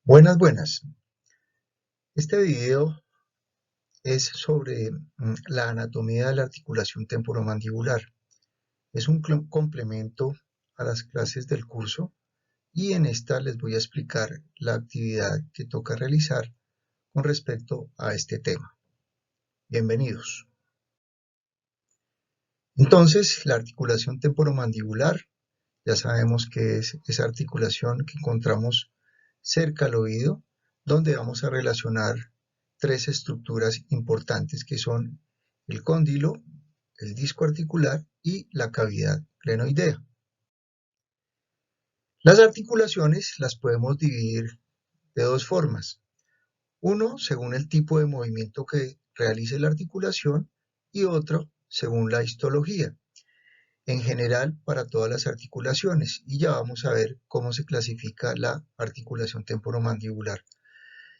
Buenas, buenas. Este video es sobre la anatomía de la articulación temporomandibular. Es un complemento a las clases del curso y en esta les voy a explicar la actividad que toca realizar con respecto a este tema. Bienvenidos. Entonces, la articulación temporomandibular, ya sabemos que es esa articulación que encontramos cerca al oído, donde vamos a relacionar tres estructuras importantes que son el cóndilo, el disco articular y la cavidad glenoidea. Las articulaciones las podemos dividir de dos formas. Uno, según el tipo de movimiento que realice la articulación y otro, según la histología. En general, para todas las articulaciones. Y ya vamos a ver cómo se clasifica la articulación temporomandibular.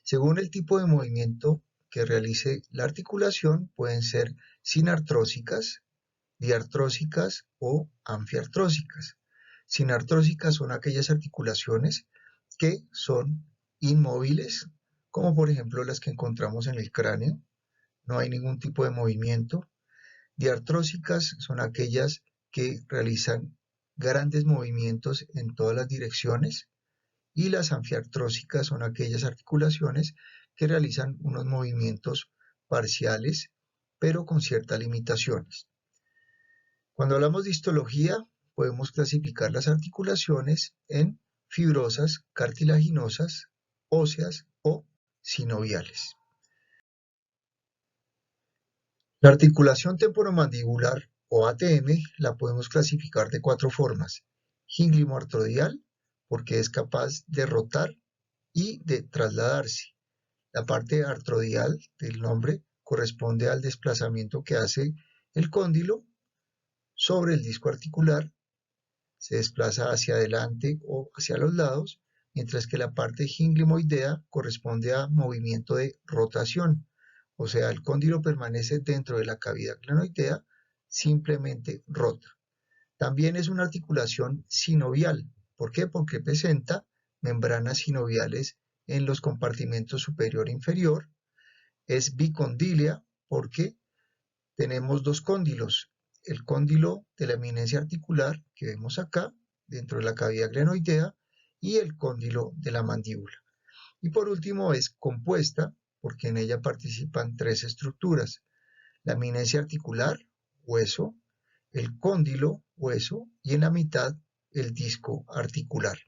Según el tipo de movimiento que realice la articulación, pueden ser sinartrósicas, diartrósicas o anfiartrósicas. Sinartrósicas son aquellas articulaciones que son inmóviles, como por ejemplo las que encontramos en el cráneo, no hay ningún tipo de movimiento. Diartrósicas son aquellas que realizan grandes movimientos en todas las direcciones, y las anfiartrósicas son aquellas articulaciones que realizan unos movimientos parciales, pero con ciertas limitaciones. Cuando hablamos de histología, podemos clasificar las articulaciones en fibrosas, cartilaginosas, óseas o sinoviales. La articulación temporomandibular o ATM la podemos clasificar de cuatro formas: gínglimo-artrodial, porque es capaz de rotar y de trasladarse. La parte artrodial del nombre corresponde al desplazamiento que hace el cóndilo sobre el disco articular, se desplaza hacia adelante o hacia los lados, mientras que la parte gínglimoidea corresponde a movimiento de rotación, o sea, el cóndilo permanece dentro de la cavidad glenoidea, simplemente rota. También es una articulación sinovial. ¿Por qué? Porque presenta membranas sinoviales en los compartimentos superior e inferior. Es bicondilia porque tenemos dos cóndilos: el cóndilo de la eminencia articular que vemos acá dentro de la cavidad glenoidea y el cóndilo de la mandíbula. Y por último es compuesta porque en ella participan tres estructuras: la eminencia articular, hueso, el cóndilo, hueso, y en la mitad el disco articular.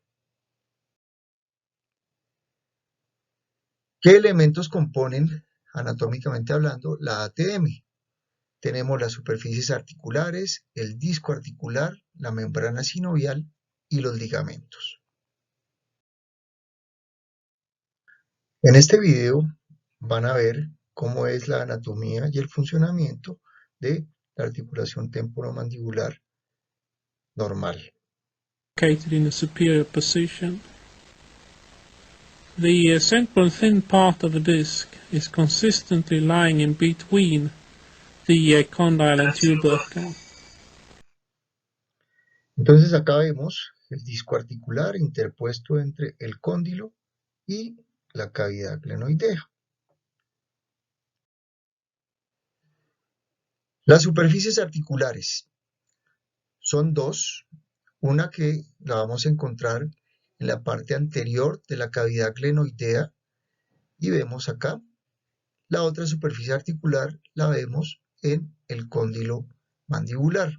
¿Qué elementos componen, anatómicamente hablando, la ATM? Tenemos las superficies articulares, el disco articular, la membrana sinovial y los ligamentos. En este video van a ver cómo es la anatomía y el funcionamiento de la articulación temporomandibular normal. Located in the superior position. The central thin part of the disc is consistently lying in between the condyle and tubercle. Entonces acá vemos el disco articular interpuesto entre el cóndilo y la cavidad glenoidea. Las superficies articulares son dos, una que la vamos a encontrar en la parte anterior de la cavidad glenoidea y vemos acá. La otra superficie articular la vemos en el cóndilo mandibular.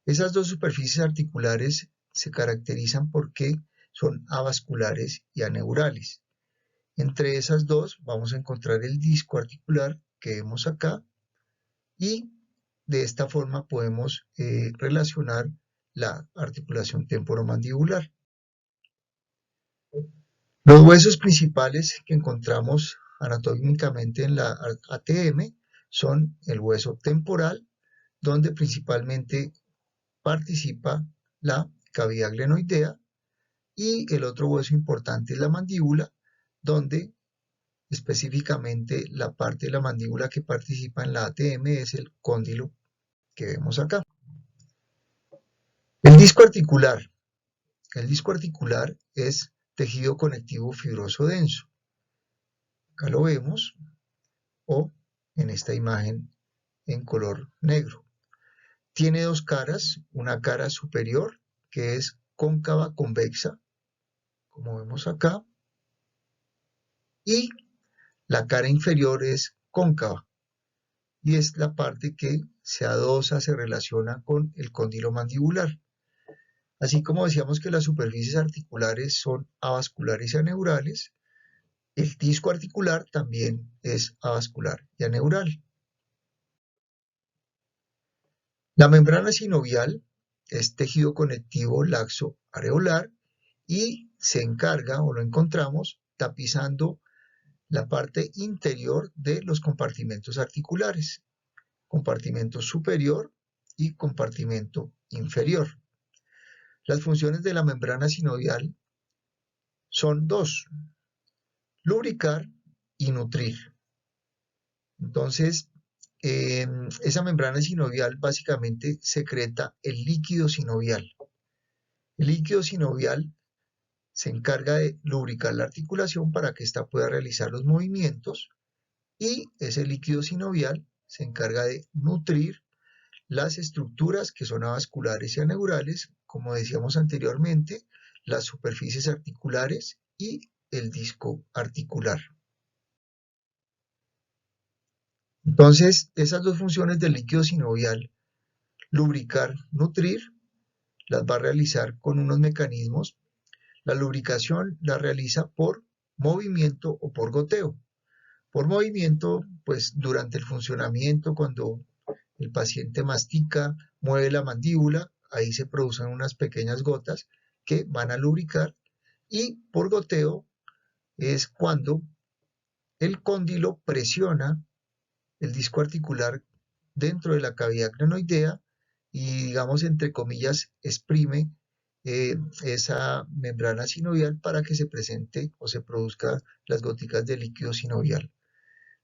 Esas dos superficies articulares se caracterizan porque son avasculares y aneurales. Entre esas dos vamos a encontrar el disco articular que vemos acá, y de esta forma podemos relacionar la articulación temporomandibular. Los huesos principales que encontramos anatómicamente en la ATM son el hueso temporal, donde principalmente participa la cavidad glenoidea, y el otro hueso importante es la mandíbula, donde específicamente la parte de la mandíbula que participa en la ATM es el cóndilo que vemos acá. El disco articular. El disco articular es tejido conectivo fibroso denso. Acá lo vemos, o en esta imagen en color negro. Tiene dos caras, una cara superior que es cóncava convexa, como vemos acá, y la cara inferior es cóncava, y es la parte que se adosa, se relaciona con el cóndilo mandibular. Así como decíamos que las superficies articulares son avasculares y aneurales, el disco articular también es avascular y aneural. La membrana sinovial es tejido conectivo laxo areolar y se encarga, o lo encontramos, tapizando la parte interior de los compartimentos articulares, compartimento superior y compartimento inferior. Las funciones de la membrana sinovial son dos: lubricar y nutrir. Entonces, esa membrana sinovial básicamente secreta el líquido sinovial. El líquido sinovial se encarga de lubricar la articulación para que ésta pueda realizar los movimientos, y ese líquido sinovial se encarga de nutrir las estructuras que son avasculares y aneurales, como decíamos anteriormente, las superficies articulares y el disco articular. Entonces, esas dos funciones del líquido sinovial, lubricar, nutrir, las va a realizar con unos mecanismos. La lubricación la realiza por movimiento o por goteo. Por movimiento, pues durante el funcionamiento, cuando el paciente mastica, mueve la mandíbula, ahí se producen unas pequeñas gotas que van a lubricar, y por goteo es cuando el cóndilo presiona el disco articular dentro de la cavidad glenoidea y, digamos, entre comillas, exprime esa membrana sinovial para que se presente o se produzca las goticas de líquido sinovial.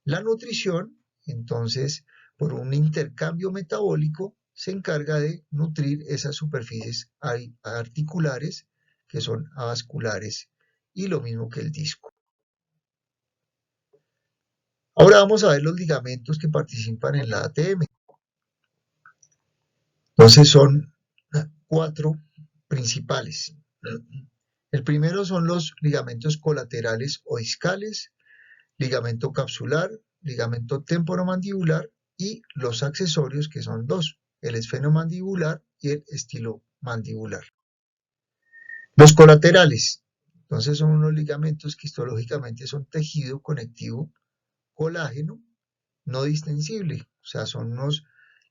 La nutrición, entonces, por un intercambio metabólico, se encarga de nutrir esas superficies articulares que son avasculares, y lo mismo que el disco. Ahora vamos a ver los ligamentos que participan en la ATM. Entonces son 4 principales. El primero son los ligamentos colaterales o discales, ligamento capsular, ligamento temporomandibular, y los accesorios, que son 2, el esfenomandibular y el estilomandibular. Los colaterales, entonces, son unos ligamentos que histológicamente son tejido conectivo colágeno no distensible, o sea, son unos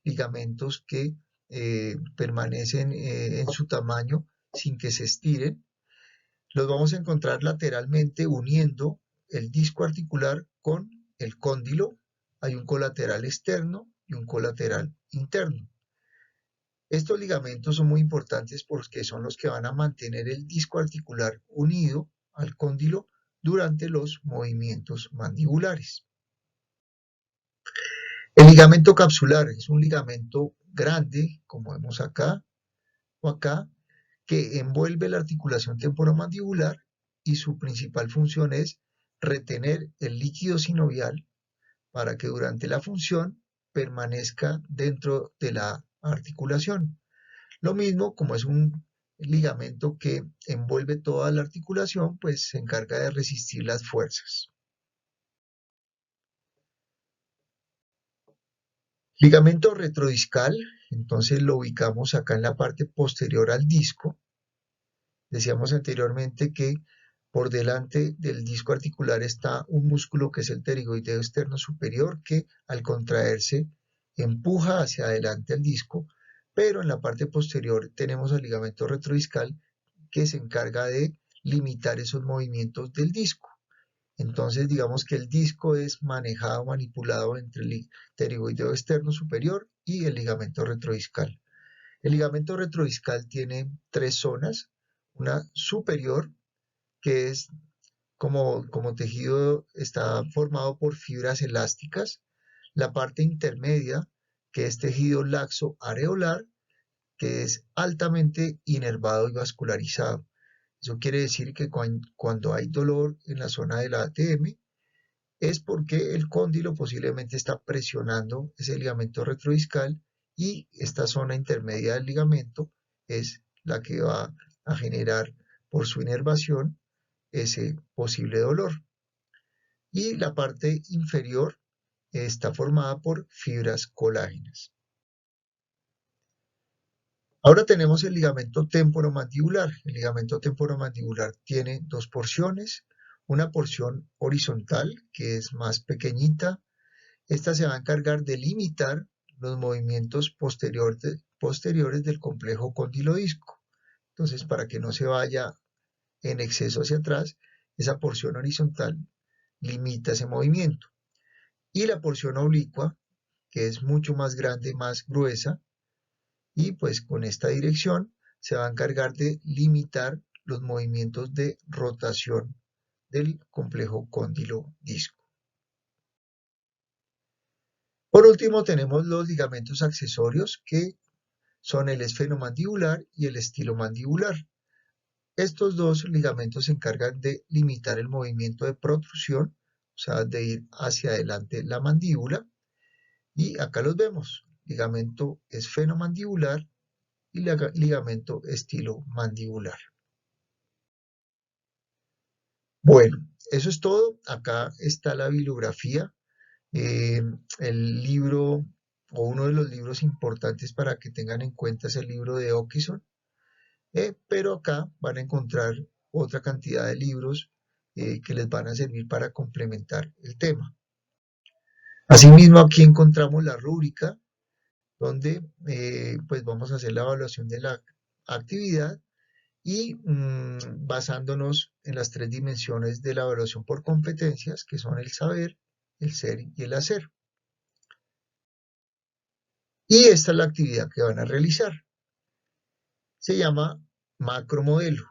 ligamentos que permanecen en su tamaño sin que se estiren. Los vamos a encontrar lateralmente uniendo el disco articular con el cóndilo. Hay un colateral externo y un colateral interno. Estos ligamentos son muy importantes porque son los que van a mantener el disco articular unido al cóndilo durante los movimientos mandibulares. El ligamento capsular es un ligamento grande, como vemos acá o acá, que envuelve la articulación temporomandibular, y su principal función es retener el líquido sinovial para que durante la función permanezca dentro de la articulación. Lo mismo, como es un ligamento que envuelve toda la articulación, pues se encarga de resistir las fuerzas. Ligamento retrodiscal, entonces lo ubicamos acá en la parte posterior al disco. Decíamos anteriormente que por delante del disco articular está un músculo que es el pterigoideo externo superior, que al contraerse empuja hacia adelante al disco, pero en la parte posterior tenemos el ligamento retrodiscal, que se encarga de limitar esos movimientos del disco. Entonces, digamos que el disco es manejado, manipulado entre el pterigoideo externo superior y el ligamento retrodiscal. El ligamento retrodiscal tiene 3 zonas: una superior, que es como tejido, está formado por fibras elásticas; la parte intermedia, que es tejido laxo areolar, que es altamente inervado y vascularizado; Eso quiere decir que cuando hay dolor en la zona de la ATM, es porque el cóndilo posiblemente está presionando ese ligamento retrodiscal y esta zona intermedia del ligamento es la que va a generar por su inervación ese posible dolor. Y la parte inferior está formada por fibras colágenas. Ahora tenemos el ligamento temporomandibular. El ligamento temporomandibular tiene dos porciones. Una porción horizontal, que es más pequeñita. Esta se va a encargar de limitar los movimientos posteriores del complejo condilodisco. Entonces, para que no se vaya en exceso hacia atrás, esa porción horizontal limita ese movimiento. Y la porción oblicua, que es mucho más grande, más gruesa, y pues con esta dirección se va a encargar de limitar los movimientos de rotación del complejo cóndilo-disco. Por último tenemos los ligamentos accesorios, que son el esfenomandibular y el estilomandibular. Estos dos ligamentos se encargan de limitar el movimiento de protrusión, o sea, de ir hacia adelante la mandíbula, y acá los vemos, ligamento esfenomandibular y ligamento estilomandibular. Bueno, eso es todo. Acá está la bibliografía. El libro o uno de los libros importantes para que tengan en cuenta es el libro de Oakison, pero acá van a encontrar otra cantidad de libros que les van a servir para complementar el tema. Asimismo, aquí encontramos la rúbrica donde pues vamos a hacer la evaluación de la actividad y basándonos en las tres dimensiones de la evaluación por competencias, que son el saber, el ser y el hacer. Y esta es la actividad que van a realizar. Se llama macromodelo.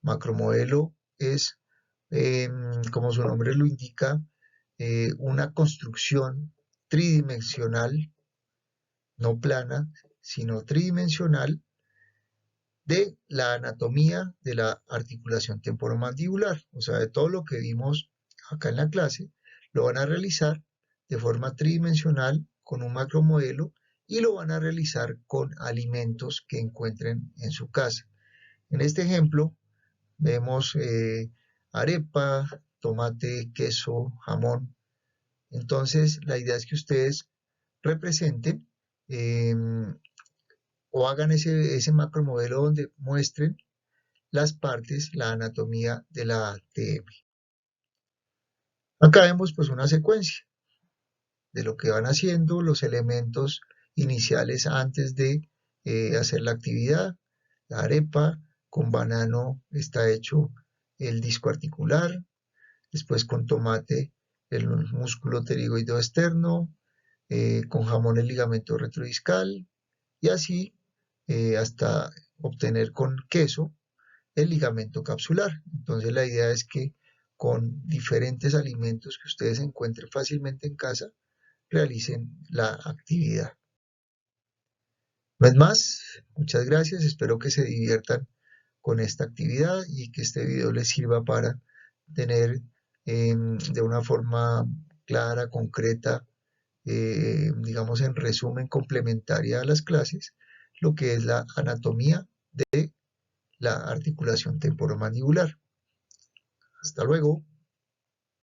Macromodelo es, como su nombre lo indica, una construcción tridimensional, no plana, sino tridimensional, de la anatomía de la articulación temporomandibular. O sea, de todo lo que vimos acá en la clase, lo van a realizar de forma tridimensional con un macromodelo y lo van a realizar con alimentos que encuentren en su casa. En este ejemplo vemos arepa, tomate, queso, jamón. Entonces la idea es que ustedes representen o hagan ese macromodelo donde muestren las partes, la anatomía de la ATM. Acá vemos pues una secuencia de lo que van haciendo, los elementos iniciales antes de hacer la actividad. La arepa, con banano está hecho el disco articular, después con tomate el músculo pterigoideo externo, con jamón el ligamento retrodiscal y así hasta obtener con queso el ligamento capsular. Entonces la idea es que con diferentes alimentos que ustedes encuentren fácilmente en casa, realicen la actividad. No es más, muchas gracias, espero que se diviertan con esta actividad y que este video les sirva para tener de una forma clara, concreta, digamos en resumen complementaria a las clases, lo que es la anatomía de la articulación temporomandibular. Hasta luego.